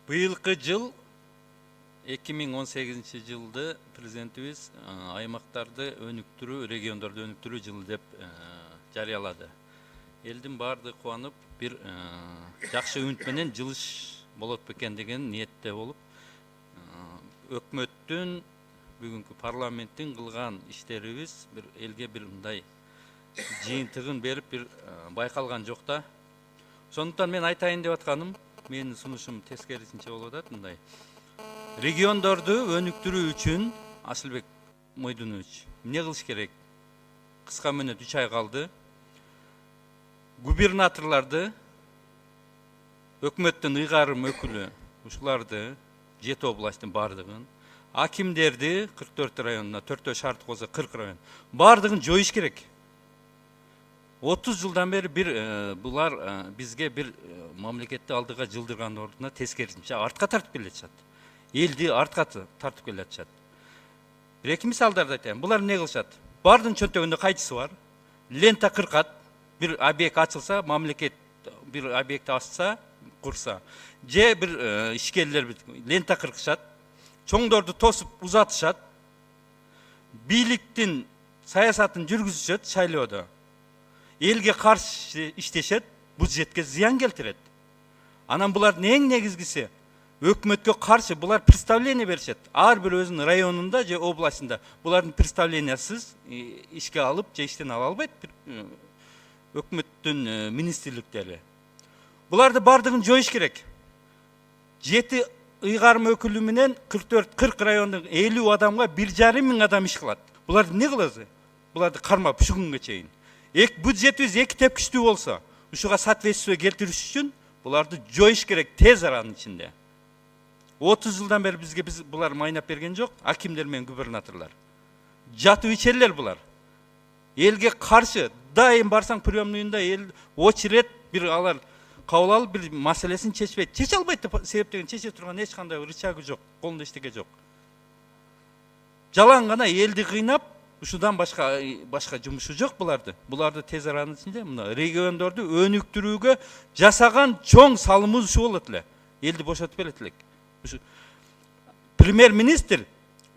Быйылкы жыл 2018 жылды президентибиз аймактарды өнүктүрүү, региондорду өнүктүрүү жылы деп жарыялады. Элдин баардыгы кубанып, бир жакшы үмүт менен жылыш болот бекен деген ниетте болуп, өкмөттүн бүгүнкү парламенттин кылган иштерибиз бир элге бир мындай жыйынтыгын берип бир байкалган жок да. Сондуктан мен айтайын деп атканым, менин сунушум тескерисинче болуп атат мындай. Региондорду өнүктүрүү үчүн Асылбек Мойдунович эмне кылыш керек? Кыска мөөнөт 3 ай калды. Губернаторларды, өкмөттүн ыйгарым өкүлү ушуларды 7 областтын бардыгын, акимдерди 44 районуна 4 шарт болсо 40 район бардыгын жоюш керек. 30 жылдан бери булар бизге бир мамлекетти алдыга жылдырган ордуна тескерисинче артка тартып келатышат. Элди артка тартып келатышат. Бир эки мисалдарды айтайын. Булар эмне кылышат? Бардын чөнтөгүндө кайчысы бар. Лента кыркат. Бир объект ачылса, мамлекет бир объектти ачса, курса, же бир ишкерлер лента кыркышат. Чоңдорду тосуп узатышат. Бийликтин саясатын жүргүзүшөт шайлоодо. Элге каршы иштешет, бюджетке зыян келтирет. Анан булардын эң негизгиси өкмөткө каршы булар представление беришет. Ар бир өзүнүн районунда же областында булардын представлениясыз ишке алып же иштен ала албайт өкмөттүн министрликтери. Буларды бардыгын жоюш керек. 7 ыйгарым өкүлү менен 44-40 райондун 50 адамга 1,5 миң адам иш кылат. Буларды эмне кылабыз? Буларды кармап ушу күнгө чейин. Бюджетибиз 2 тепкичтүү болсо, ушуга соответствие келтириш үчүн буларды жоюш керек тез аранын ичинде. 30 жылдан бери бизге булар майнап берген жок, акимдер менен губернаторлор. Жатып ичерлер булар. Элге каршы дайым барсаң приемныйында эл очеред бир алар кабыл алып бир маселесин чечпейт. Чече албайт деп себептеген чече турган эч кандай рычагы жок, колунда эчтеке жок. Жалаң гана элди кыйнап, ушудан башка жумушу жок буларды. Буларды тез аранын ичинде мына региондорду өнүктүрүүгө жасаган чоң салымыбыз ушу болот эле. Элди бошотуп берет элек. Премьер-министр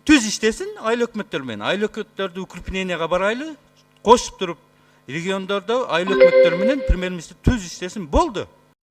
түз иштесин айыл өкмөттөр менен. Айыл өкмөттөрдү укрепленияга барайлы, кошуп туруп региондордо айыл өкмөттөр менен премьер-министр түз иштесин болду.